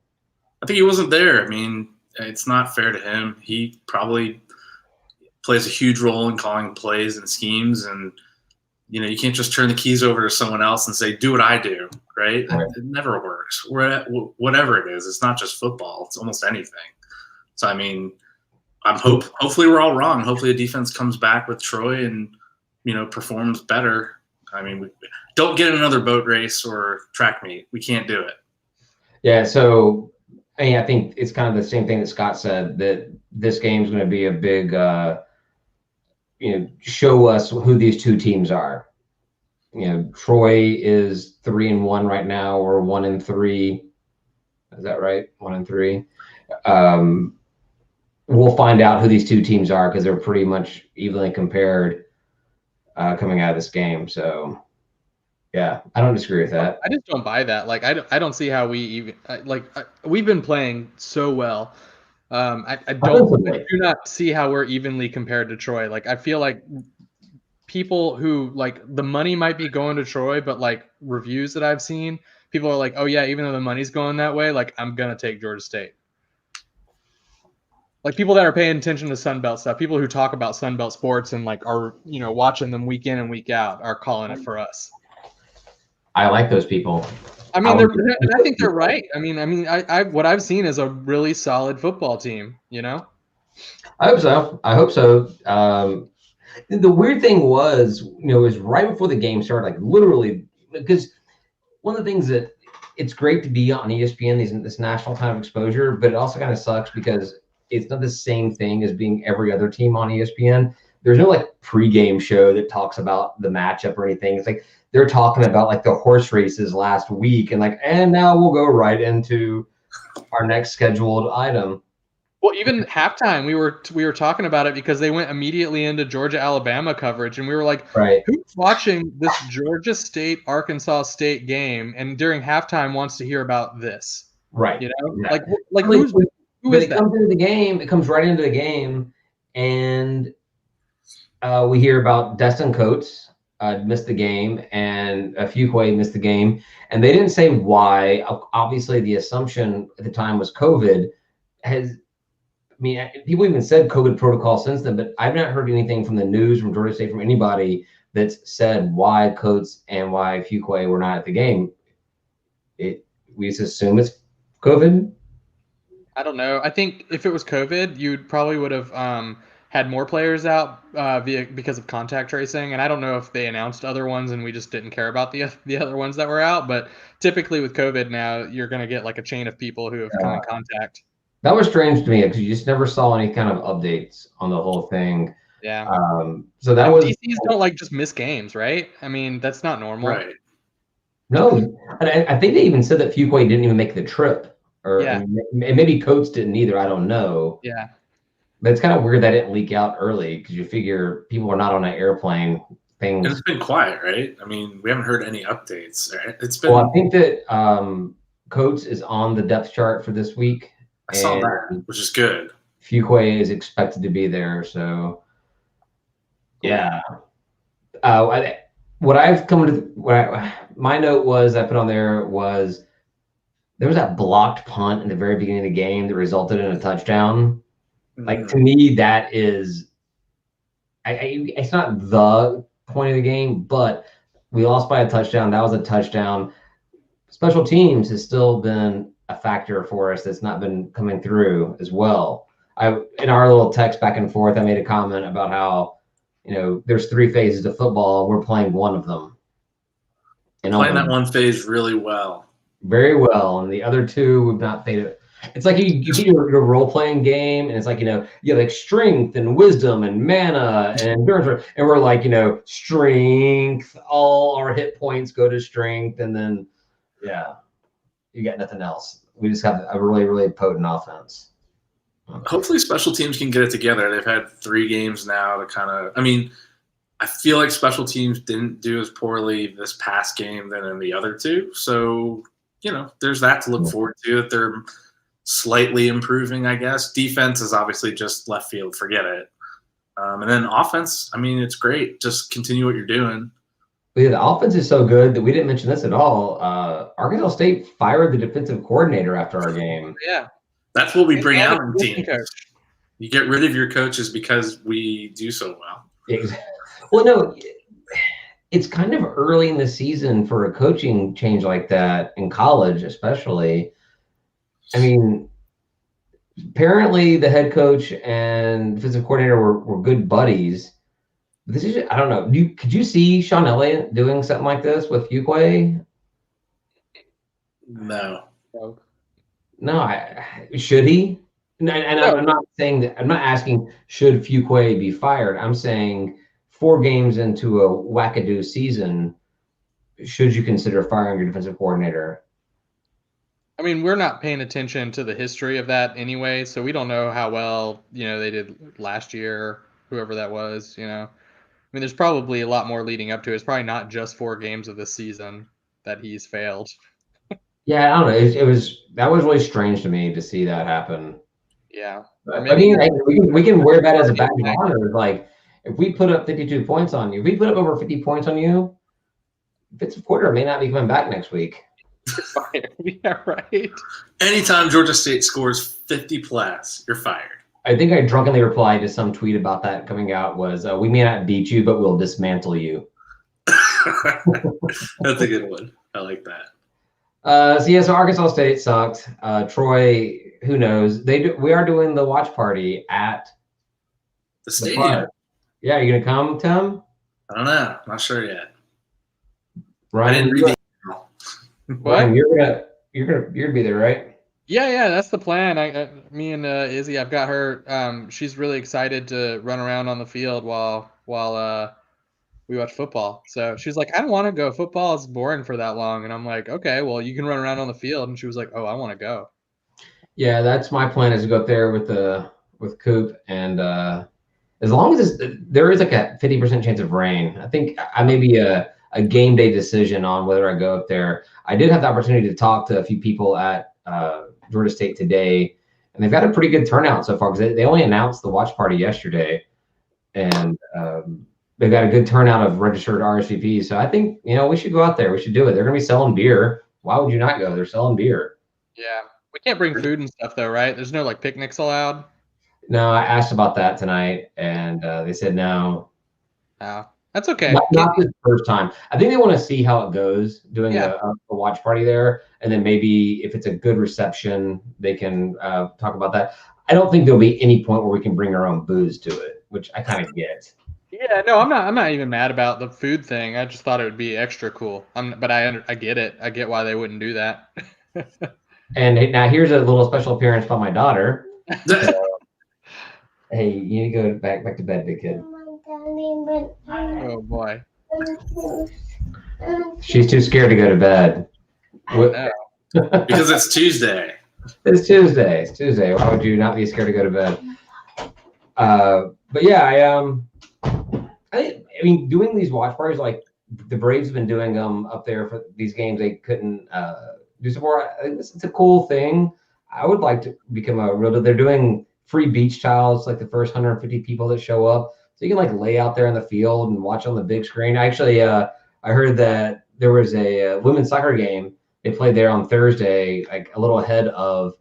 I think he wasn't there. I mean, it's not fair to him. He probably plays a huge role in calling plays and schemes, and you can't just turn the keys over to someone else and say, do what I do, right? It never works. Whatever it is, it's not just football. It's almost anything. So, I mean, hopefully we're all wrong. Hopefully the defense comes back with Troy and, performs better. I mean, we don't get another boat race or track meet. We can't do it. Yeah, so I think it's kind of the same thing that Scott said, that this game is going to be a big show us who these two teams are. Troy is 3-1 right now, or 1-3. Is that right? 1-3. We'll find out who these two teams are because they're pretty much evenly compared coming out of this game. So, yeah, I don't disagree with that. I just don't buy that. Like, I don't see how we even we've been playing so well. I do not see how we're evenly compared to Troy. Like, I feel like people who like the money might be going to Troy, but like reviews that I've seen, people are like, oh yeah, even though the money's going that way, like I'm gonna take Georgia State. Like people that are paying attention to Sunbelt stuff, people who talk about Sunbelt sports and like are watching them week in and week out are calling it for us. I like those people. I mean, I think they're right. I mean, what I've seen is a really solid football team. I hope so. The weird thing was, it was right before the game started, like literally, because one of the things that it's great to be on ESPN, this national time of exposure, but it also kind of sucks because it's not the same thing as being every other team on ESPN. There's no like pregame show that talks about the matchup or anything. It's like they're talking about like the horse races last week and now we'll go right into our next scheduled item. Well, even halftime, we were talking about it because they went immediately into Georgia-Alabama coverage, and we were like, right. Who's watching this Georgia State-Arkansas State game and during halftime wants to hear about this? Right. Yeah. Like who is that? It comes right into the game, and we hear about Destin Coates missed the game, and Fuquay missed the game, and they didn't say why. Obviously, the assumption at the time was COVID. People even said COVID protocol since then, but I've not heard anything from the news, from Georgia State, from anybody that's said why Coates and why Fuquay were not at the game. We just assume it's COVID. I don't know. I think if it was COVID, you probably would have had more players out because of contact tracing, and I don't know if they announced other ones and we just didn't care about the other ones that were out. But typically with COVID now, you're going to get like a chain of people who have come in contact. That was strange to me because you just never saw any kind of updates on the whole thing. Yeah. So that was DCs don't like just miss games, right? I mean, that's not normal. Right. No, and I think they even said that Fuquay didn't even make the trip, or maybe Coates didn't either. I don't know. Yeah. But it's kind of weird that it didn't leak out early because you figure people are not on an airplane. And it's been quiet, right? I mean, we haven't heard any updates. Right? It's been. Well, I think that Coates is on the depth chart for this week. I saw that, which is good. Fuquay is expected to be there, so yeah. My note was I put on there was that blocked punt in the very beginning of the game that resulted in a touchdown. Like to me, that is, it's not the point of the game, but We lost by a touchdown. That was a touchdown. Special teams has still been a factor for us that's not been coming through as well. In our little text back and forth, I made a comment about how, there's 3 phases to football. We're playing one of them. And playing that one phase really well. Very well. And the other 2, we've not played it. It's like you get your role-playing game, and it's like, you have like strength and wisdom and mana and endurance. And we're like, strength, all our hit points go to strength. And then, yeah, you got nothing else. We just have a really, really potent offense. Hopefully special teams can get it together. They've had 3 games now to kind of, I feel like special teams didn't do as poorly this past game than in the other 2. So, there's that to look forward to, that they're slightly improving, I guess. Defense is obviously just left field. Forget it. And then offense, it's great. Just continue what you're doing. But yeah, the offense is so good that we didn't mention this at all. Arkansas State fired the defensive coordinator after our game. Yeah. That's what we bring out in teams. You get rid of your coaches because we do so well. Exactly. Well, no, it's kind of early in the season for a coaching change like that in college, especially. Apparently the head coach and defensive coordinator were good buddies. This is, I don't know. Could you see Sean Elliott doing something like this with Fuquay? No. No, should he? And I'm not saying that. I'm not asking should Fuquay be fired. I'm saying 4 games into a wackadoo season, should you consider firing your defensive coordinator? We're not paying attention to the history of that anyway, so we don't know how well, they did last year, whoever that was, there's probably a lot more leading up to it. It's probably not just 4 games of this season that he's failed. Yeah, I don't know. That was really strange to me to see that happen. Yeah. We can wear that as a badge of honor. Like, if we put up 52 points on you, if we put up over 50 points on you, defensive coordinator may not be coming back next week. You're fired. Yeah, right. Anytime Georgia State scores 50 plus, you're fired. I think I drunkenly replied to some tweet about that coming out was, we may not beat you, but we'll dismantle you. That's a good one. I like that. So Arkansas State sucked. Troy, who knows? We are doing the watch party at the stadium. Yeah, are you gonna come, Tim? I don't know. Not sure yet. Ryan, you're gonna be there, right? Yeah, that's the plan. Me and Izzy, I've got her. She's really excited to run around on the field while we watch football. So she's like, I don't want to go. Football is boring for that long. And I'm like, okay, well, you can run around on the field. And she was like, oh, I want to go. Yeah, that's my plan, is to go up there with Coop, and as long as there is like a 50% chance of rain. I think I may be a game day decision on whether I go up there. I did have the opportunity to talk to a few people at Georgia State today, and they've got a pretty good turnout so far, because they only announced the watch party yesterday, and they've got a good turnout of registered RSVPs. So I think, we should go out there. We should do it. They're going to be selling beer. Why would you not go? They're selling beer. Yeah. We can't bring food and stuff, though, right? There's no, picnics allowed? No, I asked about that tonight, and they said no. Oh, that's okay. Not the first time. I think they want to see how it goes doing a watch party there, and then maybe if it's a good reception, they can talk about that. I don't think there'll be any point where we can bring our own booze to it, which I kind of get. Yeah, no, I'm not even mad about the food thing. I just thought it would be extra cool. But I get it. I get why they wouldn't do that. And now here's a little special appearance by my daughter. Hey, you need to go back to bed, big kid. Oh boy. She's too scared to go to bed. Because it's Tuesday. It's Tuesday. Why would you not be scared to go to bed? But yeah, I mean, doing these watch parties, like the Braves have been doing them up there for these games they couldn't do some more. I think it's a cool thing. I would like to become a real. They're doing free beach towels, like the first 150 people that show up, so you can lay out there in the field and watch on the big screen. Actually, I heard that there was a women's soccer game. They played there on Thursday, like a little ahead of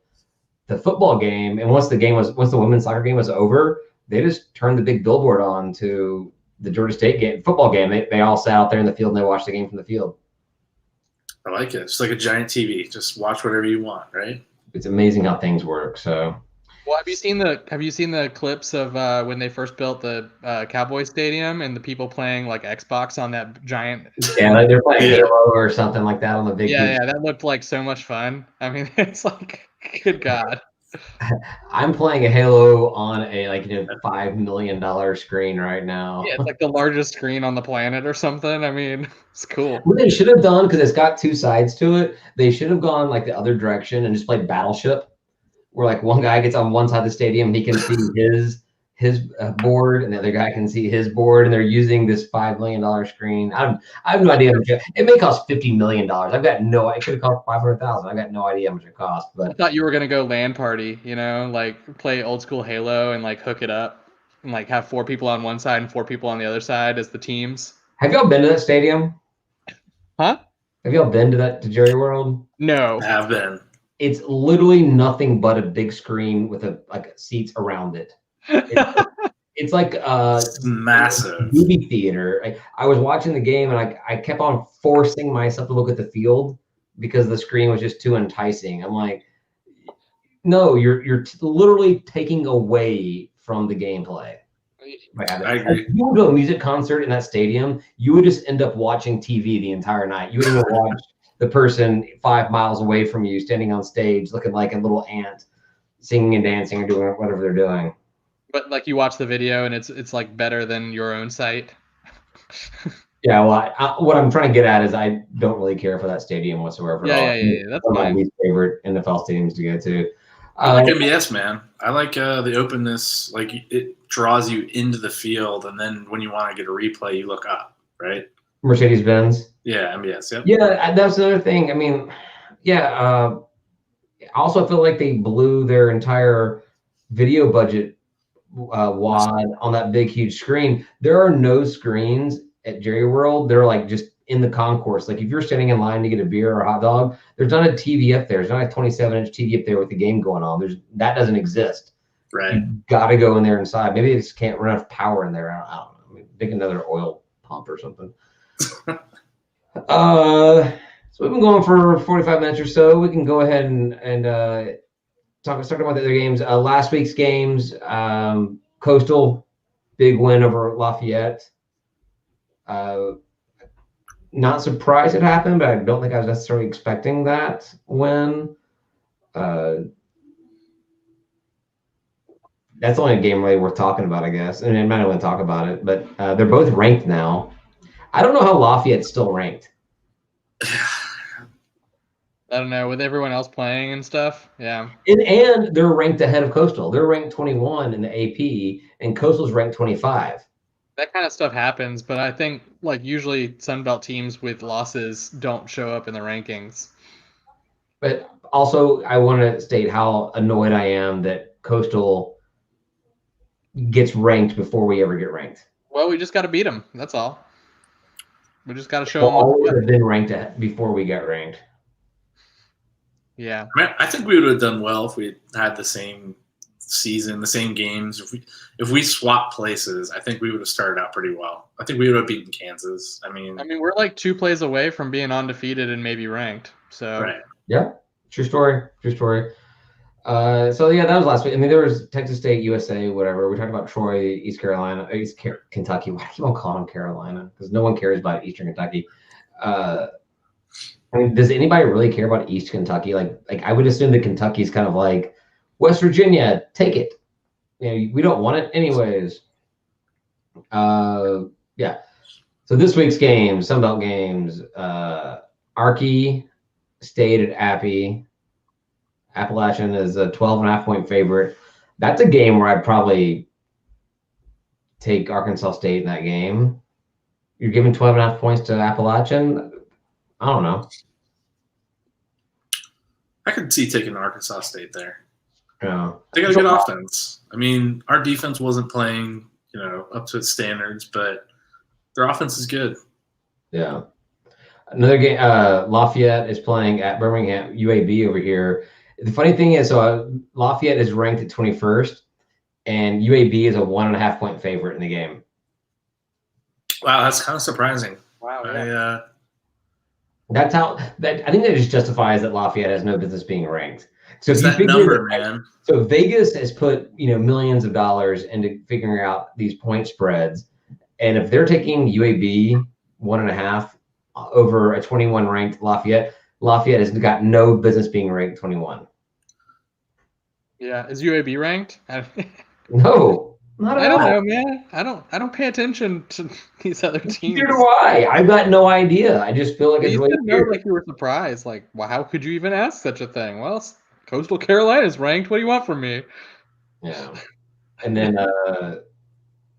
the football game. And once the women's soccer game was over, they just turned the big billboard on to the Georgia State football game. They all sat out there in the field and they watched the game from the field. I like it. It's like a giant TV. Just watch whatever you want, right? It's amazing how things work. So, well, have you seen the clips of when they first built the Cowboys Stadium and the people playing like Xbox on that giant? Yeah, like they're playing Halo or something like that on the big. Yeah, that looked like so much fun. I mean, it's like, good God. I'm playing a Halo on a $5 million screen right now. Yeah, it's like the largest screen on the planet or something. I mean, it's cool. What they should have done, because it's got two sides to it, they should have gone like the other direction and just played Battleship, where like one guy gets on one side of the stadium, he can see his board, and the other guy can see his board, and they're using this $5 million screen. I have no idea. It may cost $50 million. I've got no. It could have cost $500,000. I've got no idea how much it cost. But I thought you were gonna go LAN party, like play old school Halo and like hook it up and like have 4 people on one side and 4 people on the other side as the teams. Have y'all been to that stadium? Huh? Have y'all been to Jerry World? No. I have been. It's literally nothing but a big screen with seats around it. It's like massive movie theater. I was watching the game and I kept on forcing myself to look at the field because the screen was just too enticing. I'm like, no, you're literally taking away from the gameplay. I agree. If you went to a music concert in that stadium, you would just end up watching TV the entire night. You wouldn't even watch the person 5 miles away from you standing on stage looking like a little ant singing and dancing or doing whatever they're doing. But like you watch the video and it's like better than your own site. Yeah, well, what I'm trying to get at is I don't really care for that stadium whatsoever. Yeah. That's one of my fine. least favorite NFL stadiums to go to. I like MBS, man. I like the openness. Like it draws you into the field, and then when you want to get a replay, you look up, right? Mercedes-Benz. Yeah, MBS. Yep. Yeah, that's another thing. I mean, yeah. Also, I feel like they blew their entire video budget wad on that big, huge screen. There are no screens at Jerry World. They're like just in the concourse. Like if you're standing in line to get a beer or a hot dog, there's not a TV up there. There's not a 27-inch TV up there with the game going on. That doesn't exist. Right. You got to go in there inside. Maybe they just can't run enough power in there. I don't know. I mean, dig another oil pump or something. So we've been going for 45 minutes or so. We can go ahead and talk about the other games. Last week's games, Coastal, big win over Lafayette. Not surprised it happened, but I don't think I was necessarily expecting that win. That's only a game really worth talking about, I guess. And I might not want to talk about it, but they're both ranked now. I don't know how Lafayette's still ranked. I don't know, with everyone else playing and stuff. Yeah. And they're ranked ahead of Coastal. They're ranked 21 in the AP, and Coastal's ranked 25. That kind of stuff happens, but I think like usually Sunbelt teams with losses don't show up in the rankings. But also, I want to state how annoyed I am that Coastal gets ranked before we ever get ranked. Well, we just got to beat them. That's all. We just got to show Well, them. all would have been ranked before we got ranked. I Yeah. mean, I think we would have done well if we had the same season, the same games. If we swapped places, I think we would have started out pretty well. I think we would have beaten Kansas. I mean, we're like 2 plays away from being undefeated and maybe ranked. So right. Yeah, true story. So yeah, that was last week. I mean, there was Texas State, USA, whatever. We talked about Troy, East Carolina, Kentucky. Why do you want to call them Carolina? Because no one cares about Eastern Kentucky. I mean, does anybody really care about East Kentucky? Like I would assume that Kentucky's kind of like West Virginia. Take it. We don't want it anyways. Yeah. So this week's games, Sunbelt games, Archie stayed at Appy. Appalachian is a 12.5 point favorite. That's a game where I'd probably take Arkansas State in that game. You're giving 12.5 points to Appalachian. I don't know. I could see taking Arkansas State there. Yeah. They got a good offense. I mean, our defense wasn't playing, up to its standards, but their offense is good. Yeah. Another game, Lafayette is playing at Birmingham, UAB over here. The funny thing is, Lafayette is ranked at 21st, and UAB is a 1.5 point favorite in the game. Wow, that's kind of surprising. Wow. Yeah. That's how that I think that just justifies that Lafayette has no business being ranked. So It's if you that figure number, that, man. so Vegas has put millions of dollars into figuring out these point spreads, and if they're taking UAB 1.5 over a 21 ranked Lafayette has got no business being ranked 21. Yeah. Is UAB ranked? No, not at I all. don't know, man. I don't pay attention to these other teams. Neither do I. I've got no idea. I just feel like it's You really said no, weird. like you were surprised. Like, well, how could you even ask such a thing? Well, Coastal Carolina's ranked. What do you want from me? Yeah. And then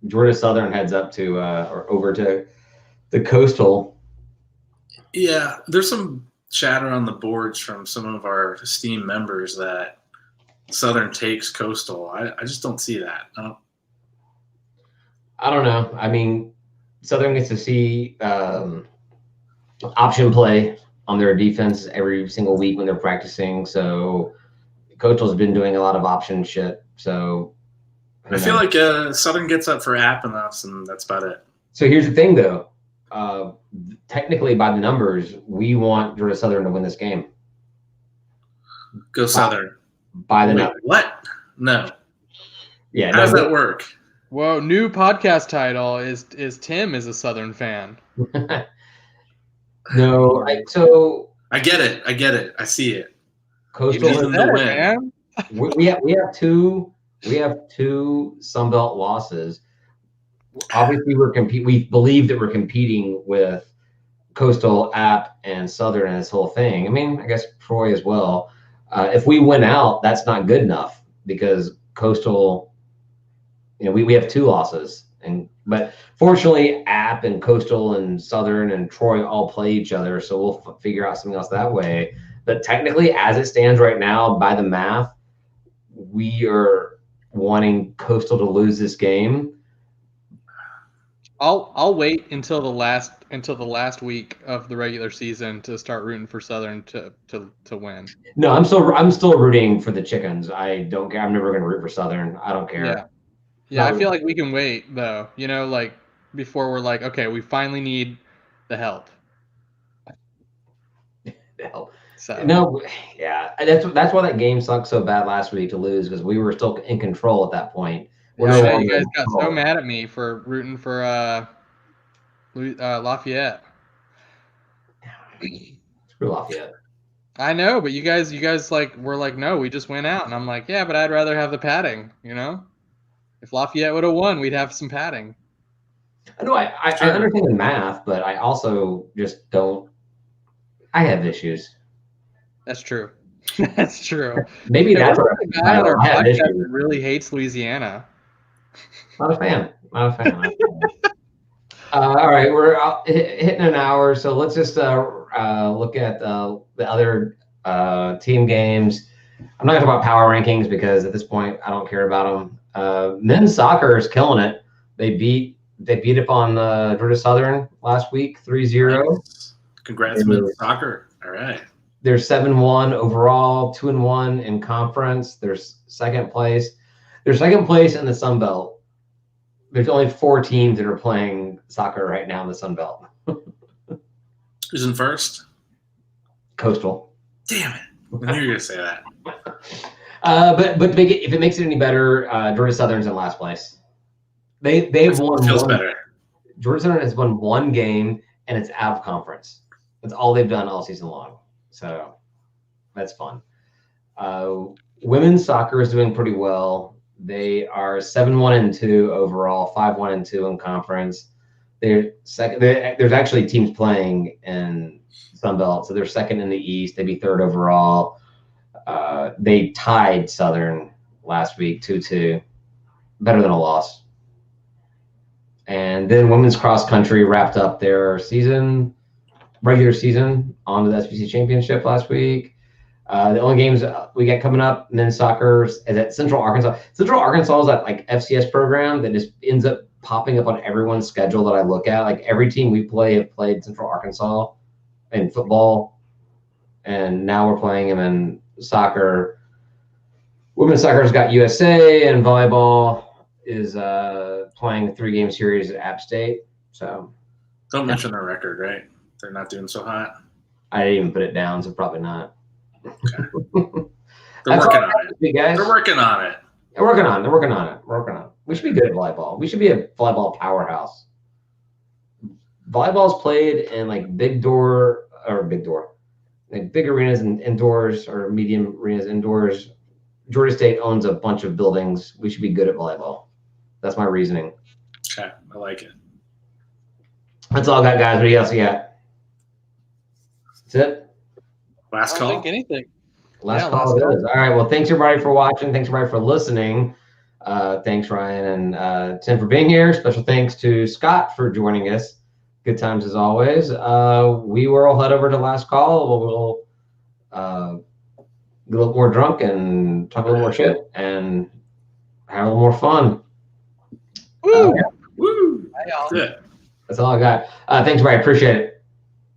Georgia Southern heads up to or over to the Coastal. Yeah, there's some chatter on the boards from some of our esteemed members that Southern takes Coastal. I just don't see that. I don't know. I mean, Southern gets to see option play on their defense every single week when they're practicing. So Coastal's been doing a lot of option shit. So I feel like Southern gets up for app and us, and that's about it. So here's the thing, though. Technically, by the numbers, we want Georgia Southern to win this game. Go Southern. By the numbers. What? No. Yeah. How does that work? Whoa, new podcast title is Tim is a Southern fan. No, so I get it. I see it. Coastal You need them to win. Man. we have two Sunbelt losses. Obviously, we believe that we're competing with Coastal, App, and Southern and this whole thing. I mean, I guess Troy as well. If we win out, that's not good enough because Coastal, we have 2 losses, but fortunately, App and Coastal and Southern and Troy all play each other, so we'll figure out something else that way. But technically, as it stands right now, by the math, we are wanting Coastal to lose this game. I'll wait until the last week of the regular season to start rooting for Southern to win. No, I'm still rooting for the Chickens. I don't care. I'm never going to root for Southern. I don't care. Yeah. I feel like we can wait though. Like before we're like, okay, we finally need the help. So. No, yeah, that's why that game sucked so bad last week to lose because we were still in control at that point. You guys got so mad at me for rooting for Lafayette. Screw Lafayette. I know, but you guys were like, no, we just went out, and I'm like, yeah, but I'd rather have the padding. If Lafayette would have won, we'd have some padding. I know. I understand the math, but I also just don't. I have issues. That's true. That's true. Maybe that's what the guy on our podcast that really hates Louisiana. Not a fan. All right, we're hitting an hour, so let's just look at the other team games. I'm not going to talk about power rankings because at this point I don't care about them. Men's soccer is killing it. They beat up on Georgia Southern last week, 3-0. Nice. Congrats, men's soccer. All right. They're 7-1 overall, 2-1 in conference. They're second place. They're second place in the Sun Belt. There's only 4 teams that are playing soccer right now in the Sun Belt. Who's in first? Coastal. Damn it! I knew you were gonna say that. But if it makes it any better, Georgia Southern's in last place. They've won. Feels better. Georgia Southern has won 1 game, and it's out of conference. That's all they've done all season long. So that's fun. Women's soccer is doing pretty well. They are 7-1-2 overall, 5-1-2 in conference. They're second. There's actually teams playing in Sunbelt, so they're second in the East. They'd be 3rd overall. They tied Southern last week 2-2, better than a loss. And then women's cross country wrapped up their regular season on the SBC championship last week. The only games we got coming up, men's soccer, is at Central Arkansas. Central Arkansas is that FCS program that just ends up popping up on everyone's schedule that I look at. Like every team we play have played Central Arkansas in football, and now we're playing them in soccer. Women's soccer has got USA, and volleyball is playing a 3-game series at App State. So Don't mention their record, right? They're not doing so hot. I didn't even put it down, so probably not. Okay. They're working on it. Guys. They're working on it. They're working on it. We should be good at volleyball. We should be a volleyball powerhouse. Volleyball's played in like big arenas and indoors or medium arenas indoors. Georgia State owns a bunch of buildings. We should be good at volleyball. That's my reasoning. Okay, I like it. That's all I got, guys. What else you got? That's it. Last I call. don't think anything. Last call it is. All right. Well, thanks everybody for watching. Thanks everybody for listening. Thanks Ryan and Tim for being here. Special thanks to Scott for joining us. Good times as always. We will head over to last call. We'll get a little more drunk and talk a little more shit and have a little more fun. Woo! Woo! Bye, y'all. Good. That's all I got. Thanks, everybody. Appreciate it.